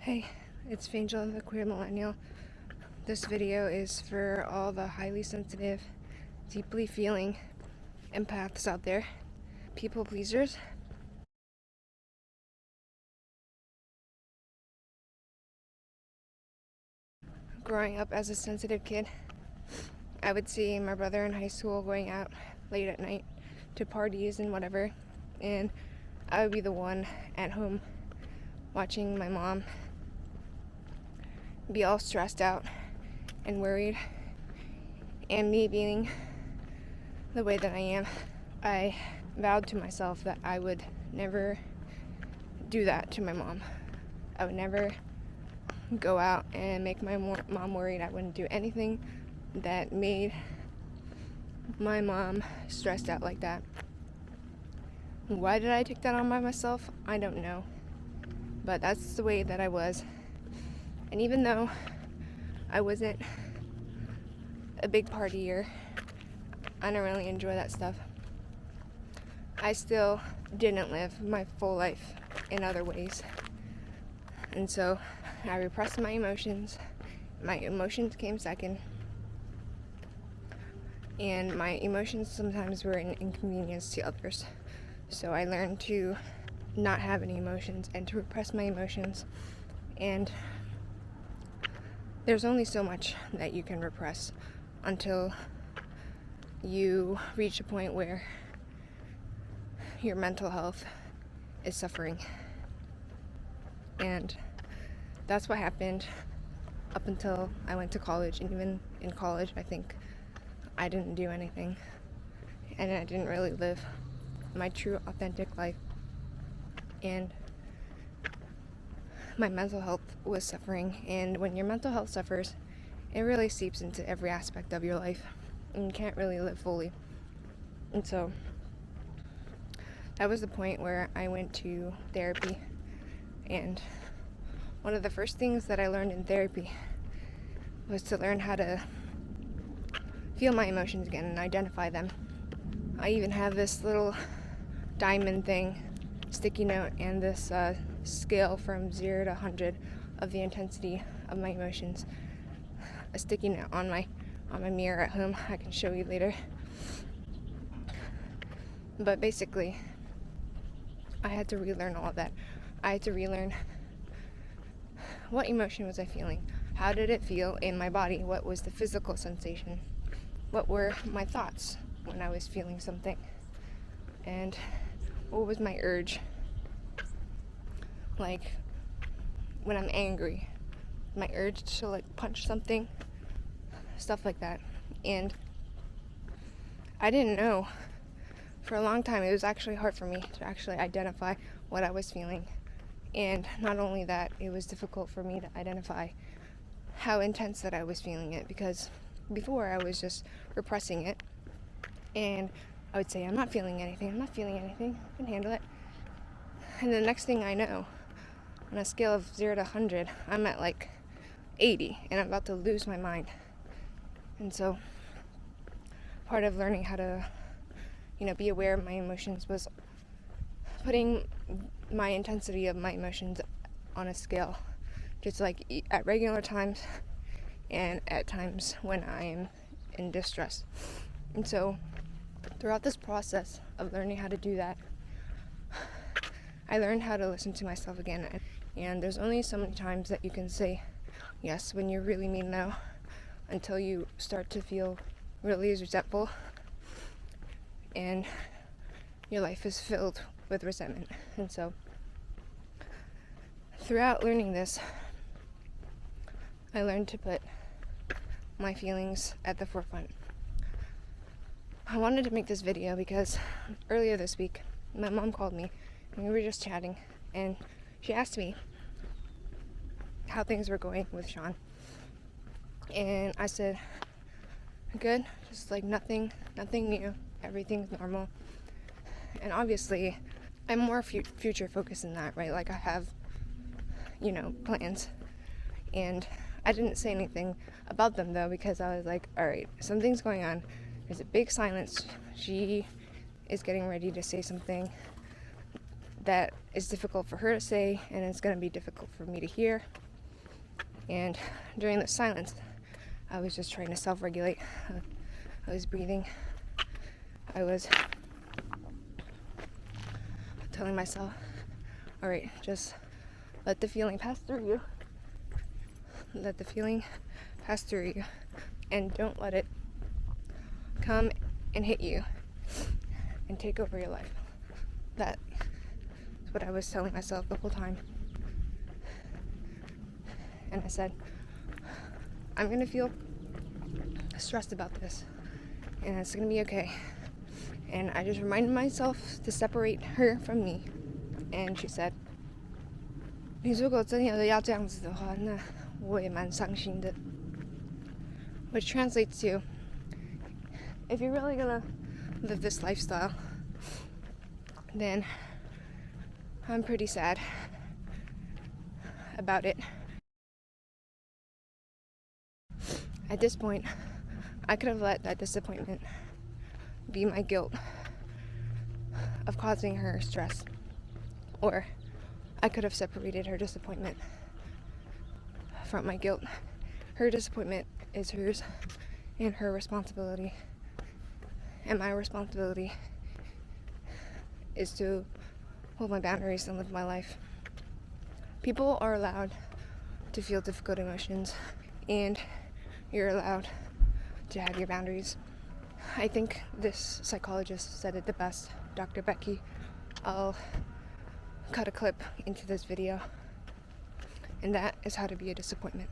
Hey, it's Angel, the queer millennial. This video is for all the highly sensitive, deeply feeling empaths out there, people pleasers. Growing up as a sensitive kid, I would see my brother in high school going out late at night to parties and whatever, and I would be the one at home watching my mom be all stressed out and worried, and me being the way that I am, I vowed to myself that I would never do that to my mom. I would never go out and make my mom worried. I wouldn't do anything that made my mom stressed out like that. Why did I take that on by myself? I don't know. But that's the way that I was. And even though I wasn't a big partier, I don't really enjoy that stuff, I still didn't live my full life in other ways. And so I repressed my emotions. My emotions came second. And my emotions sometimes were an inconvenience to others. So I learned to not have any emotions and to repress my emotions. And there's only so much that you can repress until you reach a point where your mental health is suffering. And that's what happened up until I went to college. And even in college, I think I didn't do anything. And I didn't really live my true, authentic life. And my mental health was suffering. And when your mental health suffers, it really seeps into every aspect of your life. And you can't really live fully. And so that was the point where I went to therapy. And one of the first things that I learned in therapy was to learn how to feel my emotions again and identify them. I even have this little diamond thing, sticky note, and this scale from 0 to 100 of the intensity of my emotions. A sticky note on my mirror at home. I can show you later. But basically, I had to relearn all of that. I had to relearn what emotion was I feeling? How did it feel in my body? What was the physical sensation? What were my thoughts when I was feeling something? And what was my urge? Like when I'm angry, my urge to punch something, stuff like that. And I didn't know for a long time. It was actually hard for me to actually identify what I was feeling. And not only that, it was difficult for me to identify how intense that I was feeling it, because before I was just repressing it, and I would say, I'm not feeling anything, I can handle it. And the next thing I know, on a scale of 0 to 100, I'm at 80, and I'm about to lose my mind. And so part of learning how to be aware of my emotions was putting my intensity of my emotions on a scale, just at regular times and at times when I am in distress. And so throughout this process of learning how to do that, I learned how to listen to myself again. And there's only so many times that you can say yes when you really mean no, until you start to feel really resentful and your life is filled with resentment. And so throughout learning this, I learned to put my feelings at the forefront. I wanted to make this video because earlier this week, my mom called me and we were just chatting, and she asked me how things were going with Sean. And I said, good, just nothing new, everything's normal. And obviously, I'm more future focused than that, right? I have, plans. And I didn't say anything about them, though, because I was all right, something's going on. There's a big silence. She is getting ready to say something that is difficult for her to say, and it's going to be difficult for me to hear. And during the silence, I was just trying to self-regulate. I was breathing. I was telling myself, all right, just let the feeling pass through you. Let the feeling pass through you, and don't let it come and hit you and take over your life. That is what I was telling myself the whole time. And I said, I'm gonna feel stressed about this, and it's gonna be okay. And I just reminded myself to separate her from me. And she said, 你如果真的要这样子的话，那我也蛮伤心的. Which translates to, if you're really gonna live this lifestyle, then I'm pretty sad about it. At this point, I could have let that disappointment be my guilt of causing her stress, or I could have separated her disappointment from my guilt. Her disappointment is hers and her responsibility, and my responsibility is to hold my boundaries and live my life. People are allowed to feel difficult emotions, and you're allowed to have your boundaries. I think this psychologist said it the best, Dr. Becky. I'll cut a clip into this video, and that is how to be a disappointment.